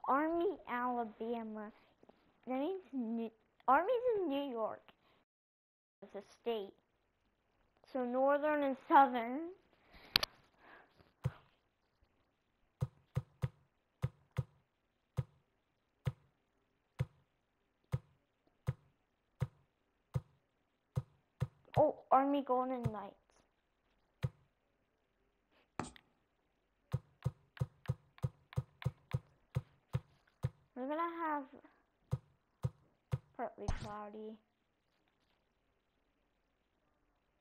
Army, Alabama. That means Army's in New York. It's a state. So northern and southern. Oh, Army Golden Knights. We're gonna have partly cloudy.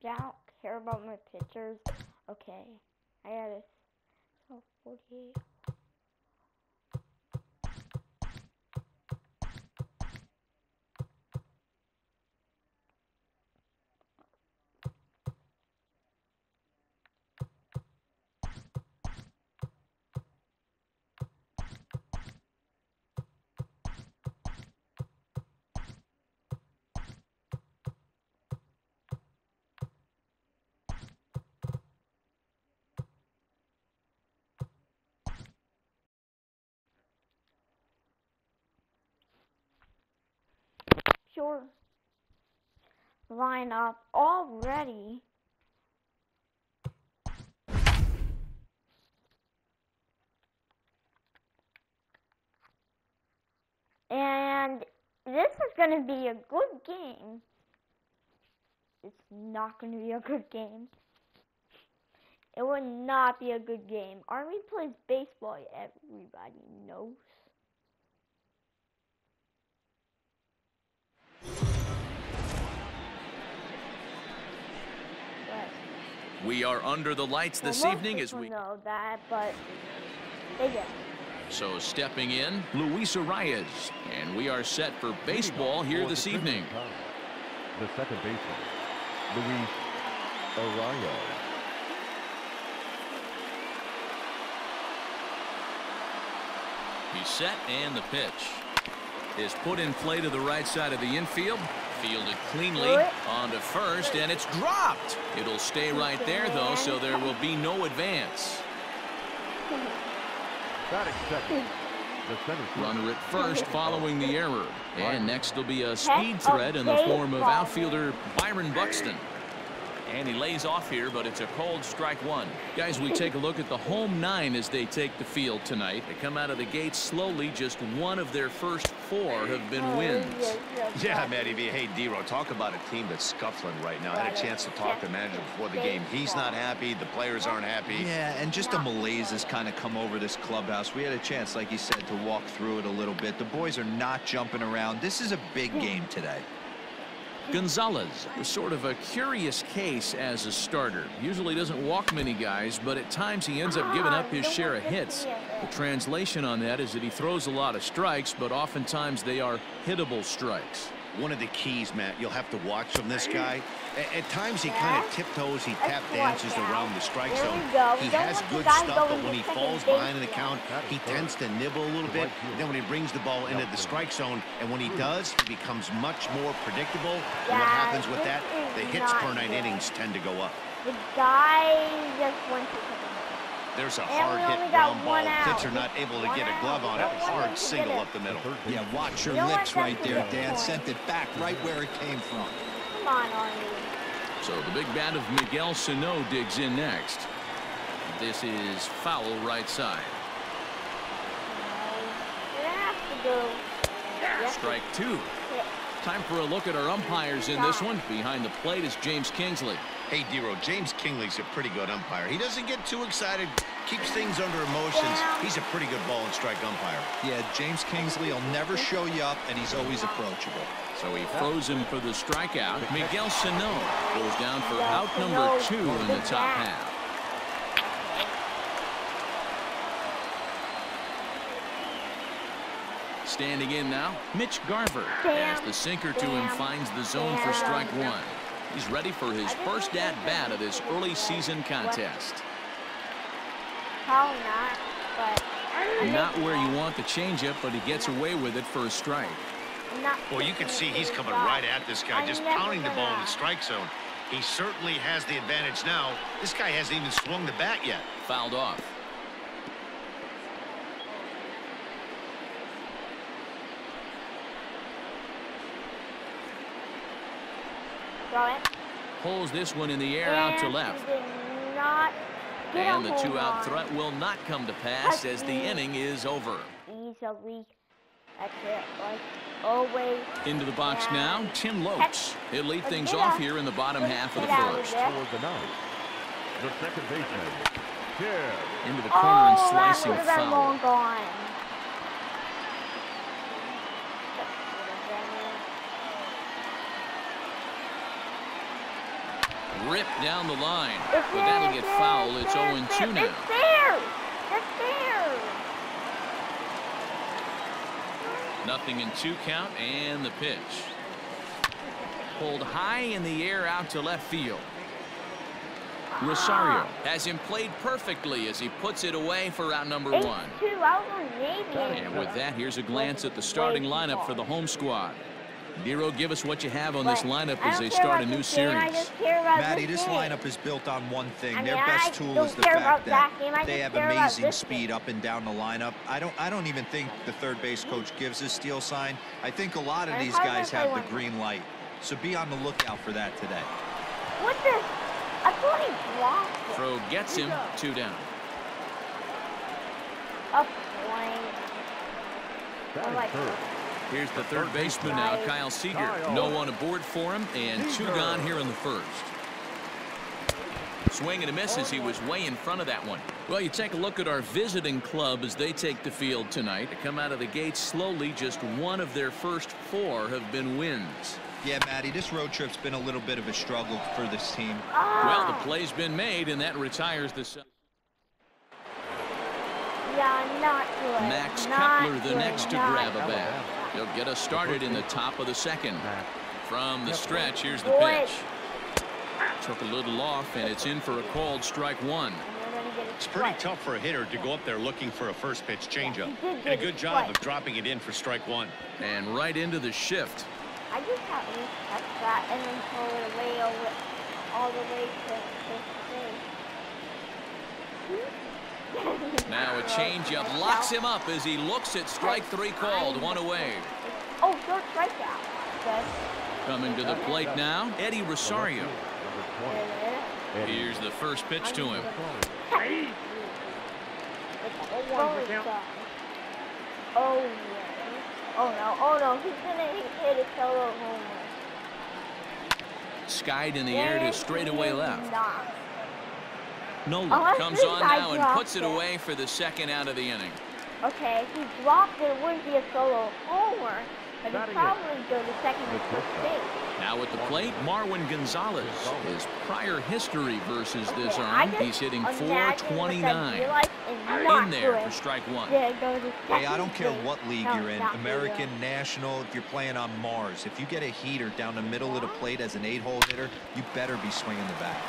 Yeah, I don't care about my pictures. Okay, I got it. So 48. Sure. Line up already. And this is going to be a good game. It's not going to be a good game. It will not be a good game. Army plays baseball, everybody knows. We are under the lights this evening as we know that, but they do. So stepping in, Luis Arias, and we are set for baseball here this evening. The second baseman, Luis Arias. He's set, and the pitch is put in play to the right side of the infield. Fielded cleanly onto first, and it's dropped. It'll stay right there, though, so there will be no advance. Runner at first following the error. And next will be a speed threat in the form of outfielder Byron Buxton. And he lays off here, but it's a cold strike one. Guys, we take a look at the home nine as they take the field tonight. They come out of the gate slowly. Just one of their first four have been wins. Yeah, Matty V. Hey, D-Row, talk about a team that's scuffling right now. I had a chance to talk to the manager before the game. He's not happy. The players aren't happy. Yeah, and just a malaise has kind of come over this clubhouse. We had a chance, like you said, to walk through it a little bit. The boys are not jumping around. This is a big game today. Gonzalez was sort of a curious case as a starter. Usually doesn't walk many guys, but at times he ends up giving up his share of hits. The translation on that is that he throws a lot of strikes, but oftentimes they are hittable strikes. One of the keys, Matt, you'll have to watch from this guy. At times he kind of tiptoes, he tap dances around the strike zone. He has good stuff, but when he falls behind in the count, he tends to nibble a little bit. And then when he brings the ball into the strike zone, and when he does, he becomes much more predictable. And what happens with that? The hits per 9 innings tend to go up. The guy just went to There's a hard hit ground ball. Pitcher not able to get a glove on it. Hard single up the middle. Yeah, watch your lips right there, Dan. Sent it back right where it came from. Come on, Army. So the big bat of Miguel Sano digs in next. This is foul right side. Strike two. Time for a look at our umpires in this one. Behind the plate is James Kingsley. Hey, D-Row, James Kingsley's a pretty good umpire. He doesn't get too excited, keeps things under emotions. He's a pretty good ball and strike umpire. Yeah, James Kingsley will never show you up, and he's always approachable. So he throws him for the strikeout. Miguel Sano goes down for out number 2 in the top half. Standing in now, Mitch Garver, as the sinker to him finds the zone for strike one. He's ready for his first at-bat of this early season contest. Probably not, but... Not where you want the changeup, but he gets away with it for a strike. Well, you can see he's coming right at this guy, just pounding the ball in the strike zone. He certainly has the advantage now. This guy hasn't even swung the bat yet. Fouled off. throw it. Pulls this one in the air out to left. He did not get And a the home two-out run. threat will not come to pass as the inning is over. Easily. That's it. Like always. Into the box now, Tim Lopes. He'll lead things Get off out. here in the bottom half of the Get out of first. there. Toward the ninth. The second baseman, here. Into the corner and Oh, that slicing would have been foul. long gone. Ripped down the line. It's But that'll get there, foul. It's there, 0-2 there. now. It's there. It's there. Nothing in 2 count and the pitch. Pulled high in the air out to left field. Rosario has him played perfectly as he puts it away for out number 1. 8-2. I was maybe. And with that, here's a glance at the starting lineup for the home squad. Nero, give us what you have on this lineup as they start a new series. Matty, this lineup is built on one thing. Their best tool is the fact that they have amazing speed up and down the lineup. I don't even think the third base coach gives a steal sign. I think a lot of these guys have the green light. So be on the lookout for that today. What the? I thought he blocked it. Throw gets him, 2 down. Up point. Batting third. Here's the third baseman now, Kyle Seager. No one aboard for him, and 2 gone here in the first. Swing and a miss as he was way in front of that one. Well, you take a look at our visiting club as they take the field tonight. They come out of the gate slowly. Just one of their first 4 have been wins. Yeah, Matty, this road trip's been a little bit of a struggle for this team. Well, the play's been made, and that retires the... Yeah, not good. Max not Kepler the good. next to not grab a good. bat. He'll get us started in the top of the second. From the stretch, here's the Boy. pitch. Took a little off, and it's in for a called strike 1. And we're gonna get a It's pretty strike. tough for a hitter to go up there looking for a first pitch changeup. He did And get a good a job strike. of dropping it in for strike 1. And right into the shift. I just have to touch that and then throw it away all the way to space. Now a changeup locks him up as he looks at strike 3 called. 1 away. Oh, third strikeout. Good. Coming to the plate now, Eddie Rosario. Good. Here's the first pitch to him. Oh, yeah. Oh, no. He's going to hit a solo home run. Skied in the air to straightaway left. Nola Unless comes this on guy now and dropped puts it it. away for the second out of the inning. Okay, if he dropped it, it wouldn't be a solo homer, but he'd probably go to second or first base. Now at the plate, Marwin Gonzalez. His prior history versus this Okay, arm, I just he's hitting imagine what I 429. realized is not In there good. for strike 1. Yeah, go to Hey, I second don't care base. what league No, you're in, not good. American, National, if you're playing on Mars. If you get a heater down the middle of the plate as an 8-hole hitter, you better be swinging the bat.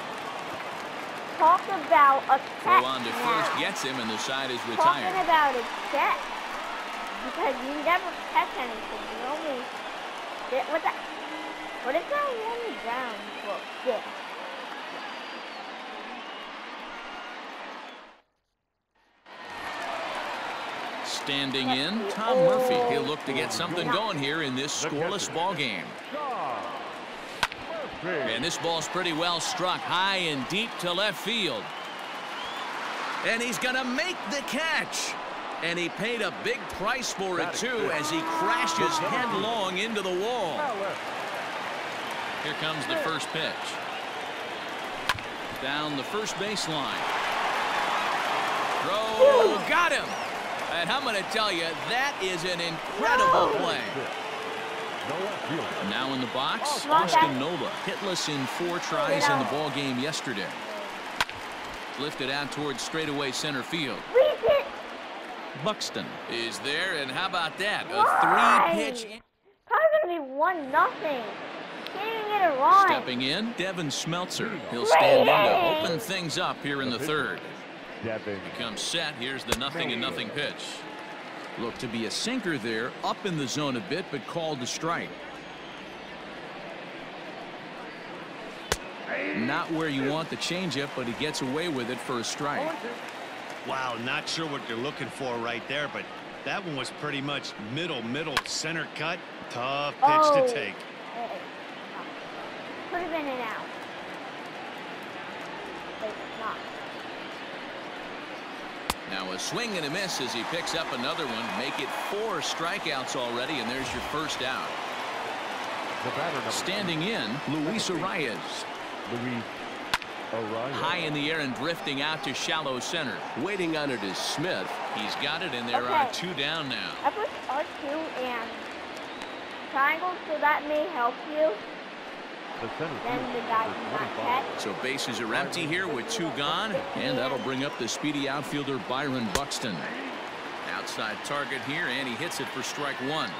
Talk about a Throw catch on to now. first, gets him, and the side is Talking retired. about a catch. Because you never catch anything. You only... What is that on the ground? Well, yeah. Standing in, Tom Murphy. He'll look to get something going here in this scoreless ball game. And this ball's pretty well struck high and deep to left field. And he's going to make the catch. And he paid a big price for it, too, as he crashes headlong into the wall. Here comes the first pitch. Down the first baseline. Throw, got him. And I'm going to tell you, that is an incredible play. Now in the box, Austin Nola, hitless in 4 tries in the ball game yesterday. Lifted out towards straightaway center field. Buxton is there, and how about that? A 3-pitch. Probably going to be 1-0. Can't even get it right. Stepping in, Devin Smeltzer. He'll stand in to open things up here in the third. Becomes set. Here's the 0-0 pitch. Looked to be a sinker there, up in the zone a bit, but called to strike. Not where you want the changeup, but he gets away with it for a strike. Wow, not sure what you're looking for right there, but that one was pretty much middle, center cut. Tough pitch to take. could have been an out. But it's not. Now a swing and a miss as he picks up another one. Make it 4 strikeouts already, and there's your first out. Standing in, Luis Arias. High in the air and drifting out to shallow center. Waiting on it is Smith. He's got it, and there are 2 down now. I put R2 and triangle, so that may help you. Then the guy cannot catch. So bases are empty here with 2 gone, and that'll bring up the speedy outfielder Byron Buxton. Outside target here, and he hits it for strike 1.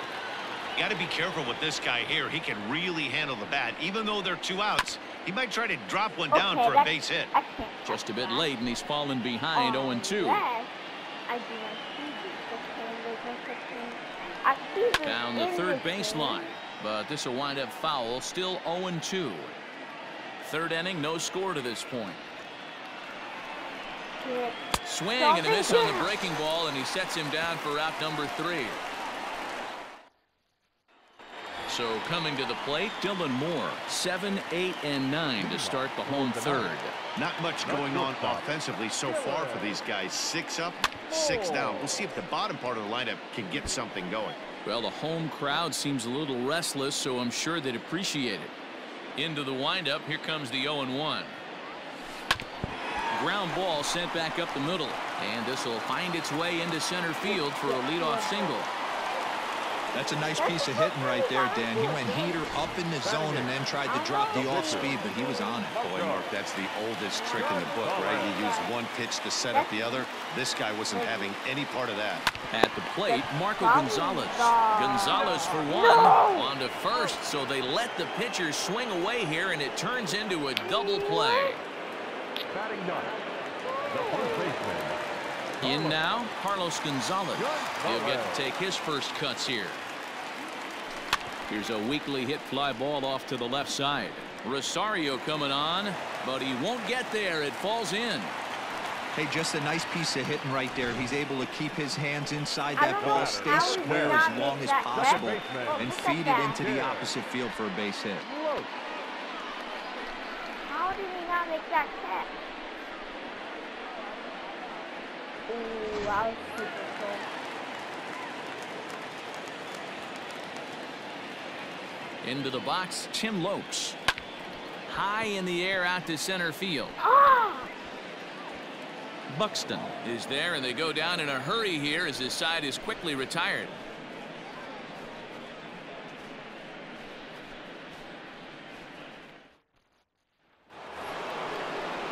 You got to be careful with this guy here. He can really handle the bat. Even though they're 2 outs, he might try to drop one down for a base hit. Just a bit late, and he's fallen behind 0-2. Down the third baseline, but this will wind up foul. Still 0-2. Third inning, no score to this point. Swing and a miss on the breaking ball, and he sets him down for out number 3. So coming to the plate, Dylan Moore, 7, 8, and 9 to start the home third. Not much going on offensively so far for these guys. 6 up, 6 down. We'll see if the bottom part of the lineup can get something going. Well, the home crowd seems a little restless, so I'm sure they'd appreciate it. Into the windup, here comes the 0-1. Ground ball sent back up the middle, and this will find its way into center field for a leadoff single. That's a nice piece of hitting right there, Dan. He went heater up in the zone and then tried to drop the off speed, but he was on it. Boy, Mark, that's the oldest trick in the book, right? He used one pitch to set up the other. This guy wasn't having any part of that. At the plate, Marco Gonzalez. Gonzalez for 1 on to first, so they let the pitcher swing away here, and it turns into a double play. Batting 9, the first baseman. In now, Carlos Gonzalez. He'll get to take his first cuts here. Here's a weakly hit fly ball off to the left side. Rosario coming on, but he won't get there. It falls in. Hey, just a nice piece of hitting right there. He's able to keep his hands inside that ball, stay square as long as possible, and feed it into the opposite field for a base hit. How did he not make that catch? Ooh, that was super cool. Into the box, Tim Lopes. High in the air out to center field. Buxton is there, and they go down in a hurry here as his side is quickly retired.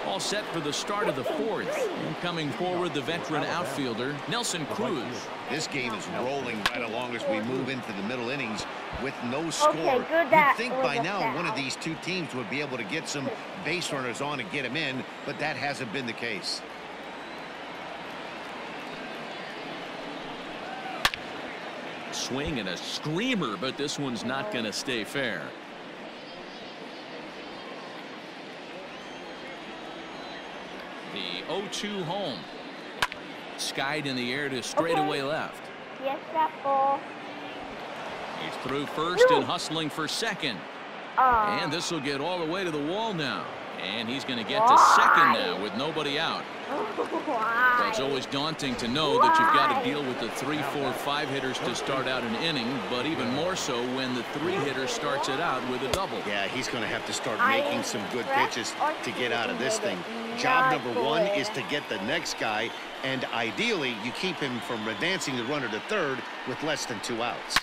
All set for the start of the 4th. And coming forward, the veteran outfielder, Nelson Cruz. This game is rolling right along as we move into the middle innings with no score. You'd think by now one of these 2 teams would be able to get some base runners on and get them in, but that hasn't been the case. Swing and a screamer, but this one's not going to stay fair. The 0-2 home. Skied in the air to straightaway left. Yes, that ball. He's through first and hustling for second. And this will get all the way to the wall now. And he's going to get to second now with nobody out. Well, it's always daunting to know that you've got to deal with the 3, 4, 5 hitters to start out an inning, but even more so when the 3 hitter starts it out with a double. Yeah, he's going to have to start making some good pitches to get out of this thing. Job number 1 is to get the next guy, and ideally you keep him from advancing the runner to third with less than 2 outs.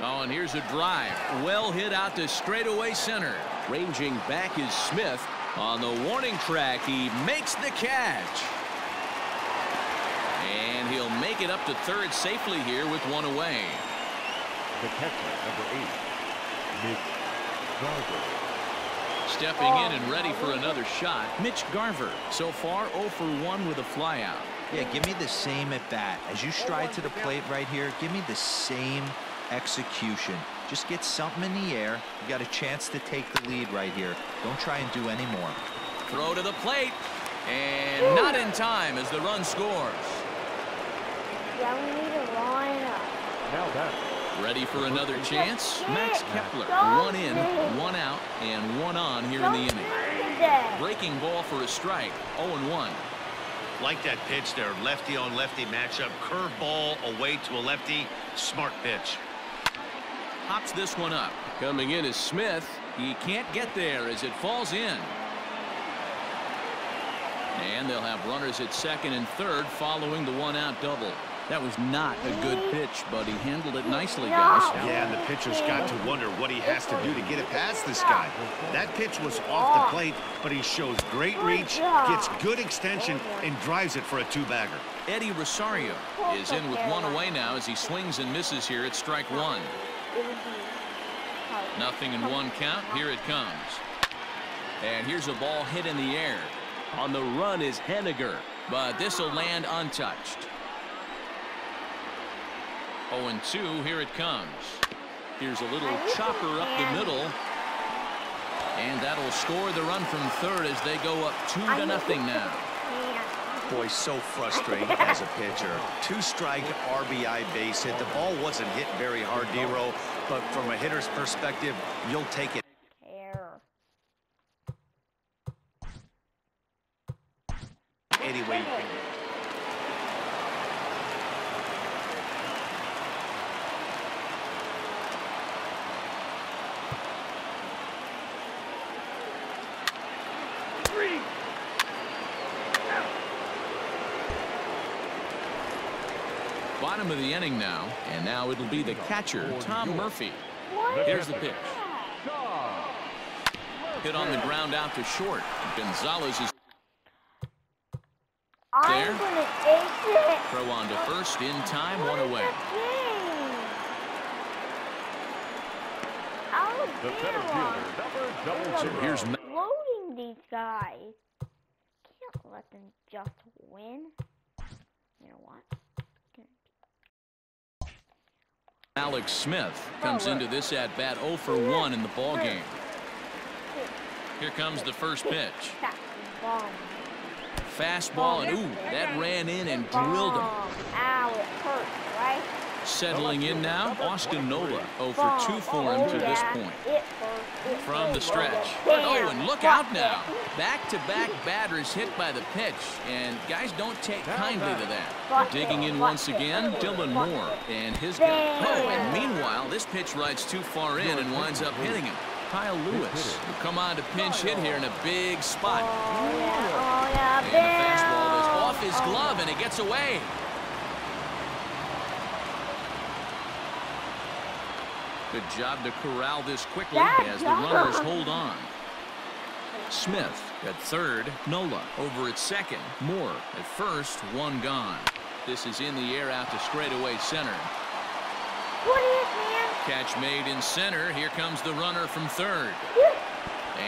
Oh, and here's a drive. Well hit out to straightaway center. Ranging back is Smith. On the warning track, he makes the catch. And he'll make it up to third safely here with 1 away. The catcher, number 8, Mitch Garver. Stepping in and ready for another shot, Mitch Garver. So far, 0 for 1 with a flyout. Yeah, give me the same at bat. As you stride to the plate right here, give me the same execution. Just get something in the air. You got a chance to take the lead right here. Don't try and do any more. Throw to the plate, and not in time as the run scores. Yeah, we need a lineup. Now that Ready for another chance? Max Kepler, 1 in, 1 out, and 1 on here in the inning. Breaking ball for a strike, 0-1. Like that pitch there, lefty on lefty matchup, curve ball away to a lefty, smart pitch. Hops this one up. Coming in is Smith. He can't get there as it falls in. And they'll have runners at second and third following the 1-out double. That was not a good pitch, but he handled it nicely, guys. Yeah, and the pitcher's got to wonder what he has to do to get it past this guy. That pitch was off the plate, but he shows great reach, gets good extension, and drives it for a 2-bagger. Eddie Rosario is in with 1 away now as he swings and misses here at strike 1. 0-1 count. Here it comes. And here's a ball hit in the air. On the run is Henniger, but this will land untouched. 0-2, here it comes. Here's a little chopper up the middle. And that'll score the run from third as they go up 2-0 now. Boy, so frustrating as a pitcher. 2-strike RBI base hit. The ball wasn't hit very hard, D-Row, but from a hitter's perspective, you'll take it. Anyway, Bottom of the inning now, and now it'll be the catcher, Tom Murphy. Here's the pitch. Hit on the ground out to short. Gonzalez is there. Throw on to first in time, 1 away. The center fielder, number 00. So here's loading these guys. Can't let them just win. You know what? Alex Smith comes into this at-bat 0 for 1 in the ballgame. Here comes the first pitch. Fastball, and ooh, that ran in and drilled him. Ow, it hurts, right? Settling in now, Austin Nola, 0 for 2 for him to this point. From the stretch. Oh, and look out now. Back-to-back batters hit by the pitch, and guys don't take kindly to that. Digging in once again, Dylan Moore, and his guy. Oh, and meanwhile, this pitch rides too far in and winds up hitting him. Kyle Lewis will come on to pinch hit here in a big spot. And the fastball is off his glove, and it gets away. Good job to corral this quickly as the runners hold on. Smith at third, Nola over at second, Moore at first, 1 gone. This is in the air out to straightaway center. What is, man? Catch made in center. Here comes the runner from third.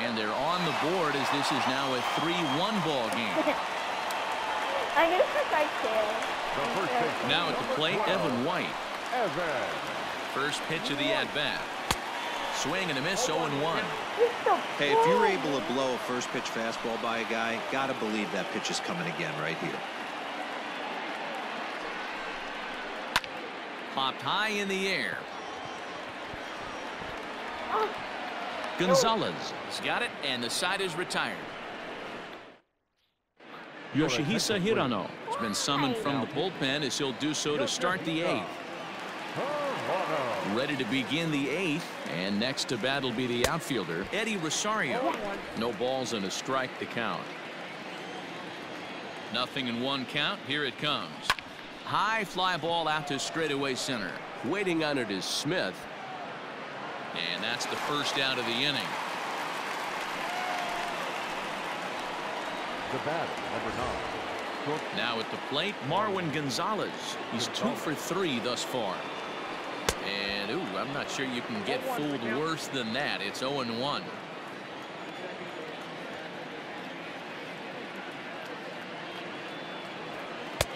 And they're on the board as this is now a 3-1 ball game. I guess I can. Now at the plate, Evan White. First pitch of the at-bat. Swing and a miss, 0-1. Hey, if you're able to blow a first pitch fastball by a guy, gotta believe that pitch is coming again right here. Popped high in the air. Gonzalez has got it, and the side is retired. Yoshihisa Hirano has been summoned from the bullpen as he'll do so to start the 8th. Ready to begin the 8th, and next to bat will be the outfielder, Eddie Rosario. No balls and a strike to count. 0-1 count. Here it comes. High fly ball out to straightaway center. Waiting on it is Smith. And that's the first out of the inning. The batter, number 9. Now at the plate, Marwin Gonzalez. He's 2 for 3 thus far. And, ooh, I'm not sure you can get fooled worse than that. It's 0-1.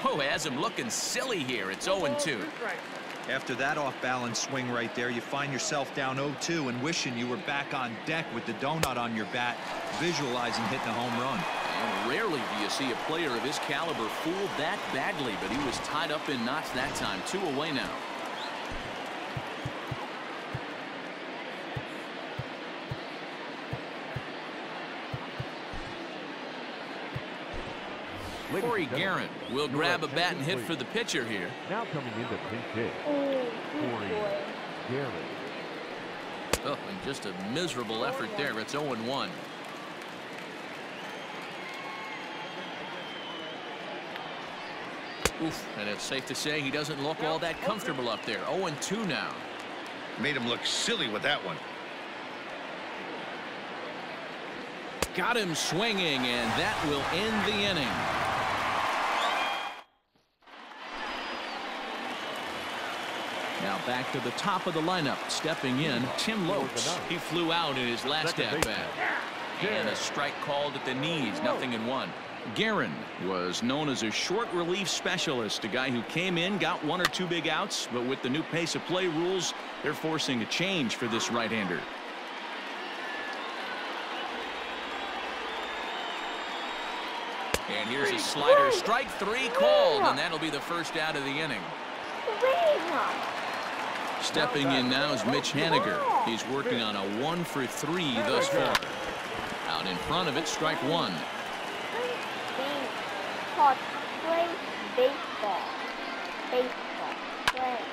Oh, has him looking silly here. It's 0-2. After that off-balance swing right there, you find yourself down 0-2 and wishing you were back on deck with the donut on your bat, visualizing hitting a home run. And rarely do you see a player of his caliber fooled that badly, but he was tied up in knots that time. 2 away now. Corey Garrett will grab a bat and hit for the pitcher here. Now coming into pinch hit, Corey Garrett. Oh, and just a miserable effort there. It's 0-1. Oof, and it's safe to say he doesn't look all that comfortable up there. 0-2 now. Made him look silly with that one. Got him swinging, and that will end the inning. Now back to the top of the lineup. Stepping in, Tim Lopes. He flew out in his last at-bat. And a strike called at the knees, 0-1. Guerin was known as a short relief specialist, a guy who came in, got 1 or 2 big outs, but with the new pace of play rules, they're forcing a change for this right-hander. And here's a slider, strike 3 called, and that'll be the first out of the inning. Stepping in now is Mitch Haniger. He's working on a 1 for 3 thus far. Out in front of it, strike 1.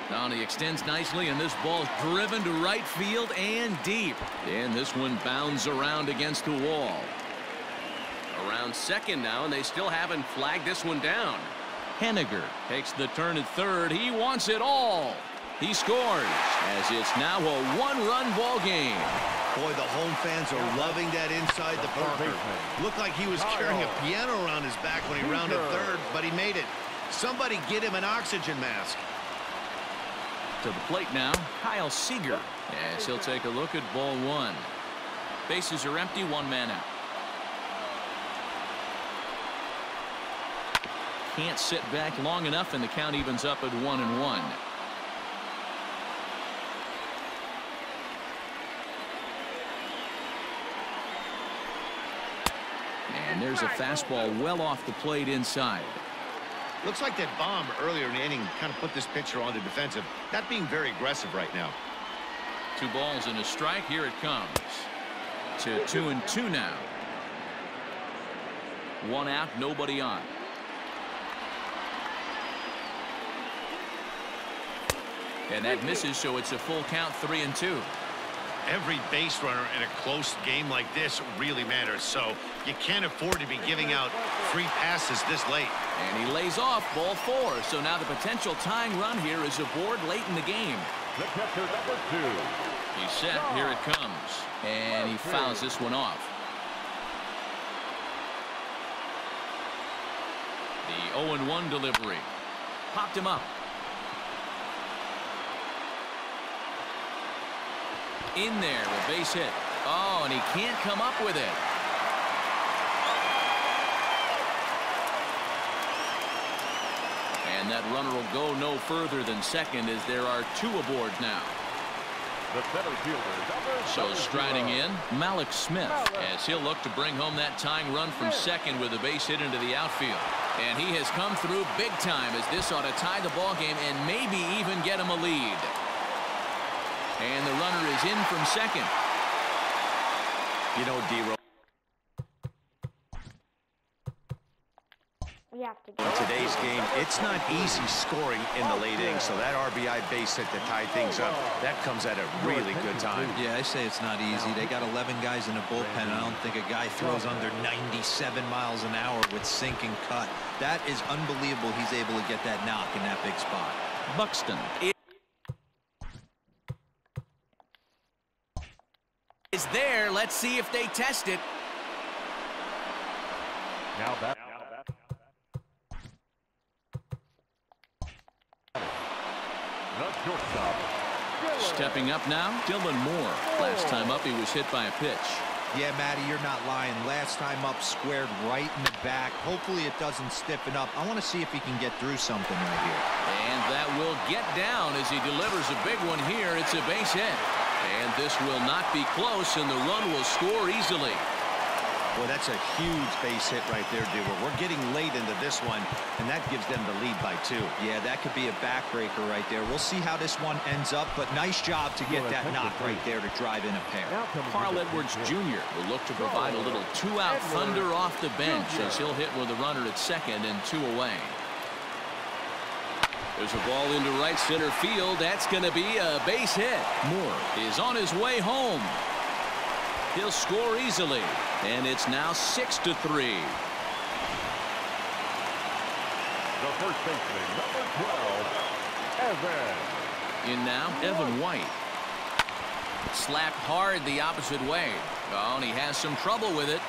Now he extends nicely, and this ball's driven to right field and deep. And this one bounds around against the wall. Around second now, and they still haven't flagged this one down. Haniger takes the turn at third. He wants it all. He scores, as it's now a 1-run ball game. Boy, the home fans are loving that inside the Parker. Looked like he was carrying a piano around his back when he rounded third, but he made it. Somebody get him an oxygen mask. To the plate now, Kyle Seager. As he'll take a look at ball 1. Bases are empty, 1 man out. Can't sit back long enough, and the count evens up at 1-1. And there's a fastball well off the plate inside. Looks like that bomb earlier in the inning kind of put this pitcher on the defensive. Not being very aggressive right now. 2 balls and a strike. Here it comes. To 2-2 now. 1 out, nobody on. And that misses, so it's a full count, 3-2. Every base runner in a close game like this really matters, so you can't afford to be giving out free passes this late. And he lays off ball 4, so now the potential tying run here is aboard late in the game. The catcher, number 2. He's set, here it comes, and he fouls this one off. The 0-1 delivery. Popped him up. In there, a base hit. Oh, and he can't come up with it. And that runner will go no further than second, as there are 2 aboard now. The center fielder, So striding in, Malik Smith, as he'll look to bring home that tying run from second with a base hit into the outfield. And he has come through big time, as this ought to tie the ball game and maybe even get him a lead. And the runner is in from second. You know, D-Row, in today's game, it's not easy scoring in the late innings, so that RBI base hit to tie things up, that comes at a really good time. Yeah, I say it's not easy. They got 11 guys in the bullpen, and I don't think a guy throws under 97 miles an hour with sink and cut. That is unbelievable he's able to get that knock in that big spot. Buxton is there. Let's see if they test it. Now that. Stepping up now, Dylan Moore. Last time up, he was hit by a pitch. Yeah, Matty, you're not lying. Last time up, squared right in the back. Hopefully it doesn't stiffen up. I want to see if he can get through something right here. And that will get down as he delivers a big one here. It's a base hit. And this will not be close, and the run will score easily. Well, that's a huge base hit right there, Dewar. We're getting late into this one, and that gives them the lead by 2. Yeah, that could be a backbreaker right there. We'll see how this one ends up, but nice job to get that knock right there to drive in a pair. Carl Edwards Jr. will look to provide a little 2-out thunder off the bench as he'll hit with a runner at second and 2 away. There's a ball into right center field. That's going to be a base hit. Moore is on his way home. He'll score easily, and it's now 6-3. The first baseman, number 12, Evan. In now, Evan White. Slapped hard the opposite way. Oh, and he has some trouble with it.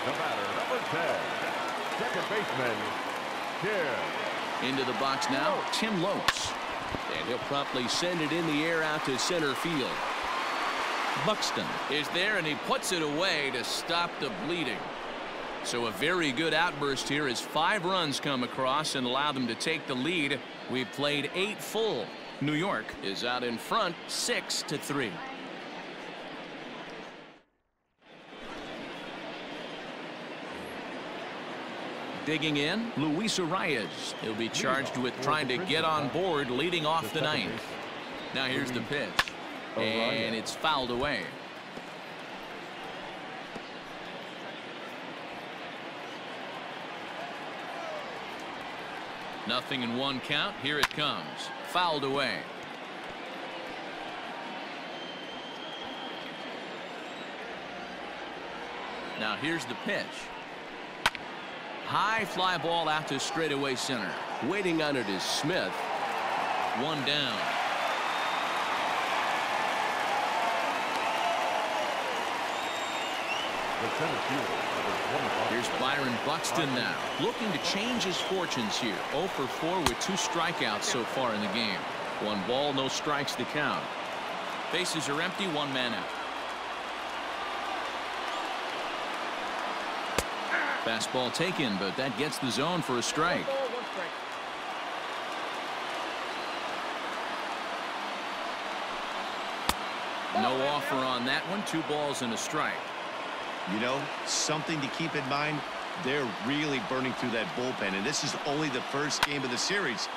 The batter, number 10, second baseman, Tim. Into the box now, Tim Lopes. And he'll promptly send it in the air out to center field. Buxton is there, and he puts it away to stop the bleeding. So a very good outburst here as 5 runs come across and allow them to take the lead. We've played 8 full. New York is out in front 6-3. Digging in, Luis Arias. He'll be charged with trying to get on board leading off the 9th. Now here's the pitch. And it's fouled away. Nothing in 1 count. Here it comes. Fouled away. Now here's the pitch. High fly ball out to straightaway center. Waiting on it is Smith. 1 down. Here's Byron Buxton now, looking to change his fortunes here. 0 for 4 with 2 strikeouts so far in the game. 1 ball, no strikes to count. Bases are empty, 1 man out. Fastball taken, but that gets the zone for a strike. No offer on that one. 2 balls and a strike. You know, something to keep in mind, they're really burning through that bullpen, and this is only the first game of the series.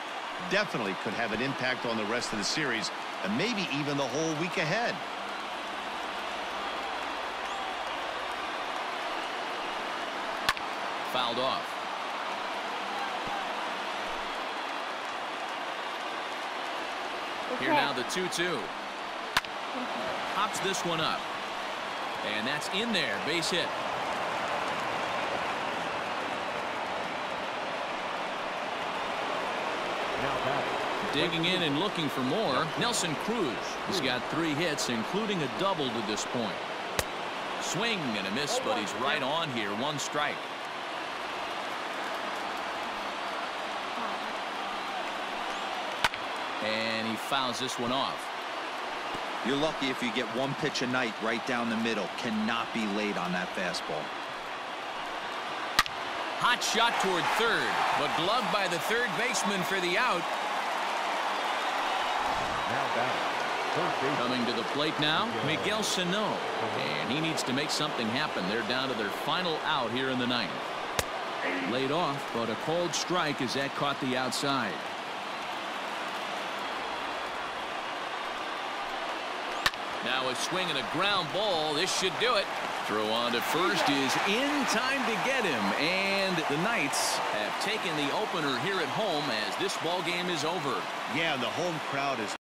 Definitely could have an impact on the rest of the series, and maybe even the whole week ahead. Fouled off. Here now the 2-2. Hops this one up. And that's in there. Base hit. Digging in and looking for more. Nelson Cruz has got 3 hits, including a double to this point. Swing and a miss, but he's right on here. 1 strike. And he fouls this one off. You're lucky if you get 1 pitch a night right down the middle. Cannot be late on that fastball. Hot shot toward third, but gloved by the third baseman for the out. Coming to the plate now, Miguel Sano. And he needs to make something happen. They're down to their final out here in the 9th. Laid off, but a cold strike as that caught the outside. Now a swing and a ground ball. This should do it. Throw on to first is in time to get him. And the Knights have taken the opener here at home as this ball game is over. Yeah, the home crowd is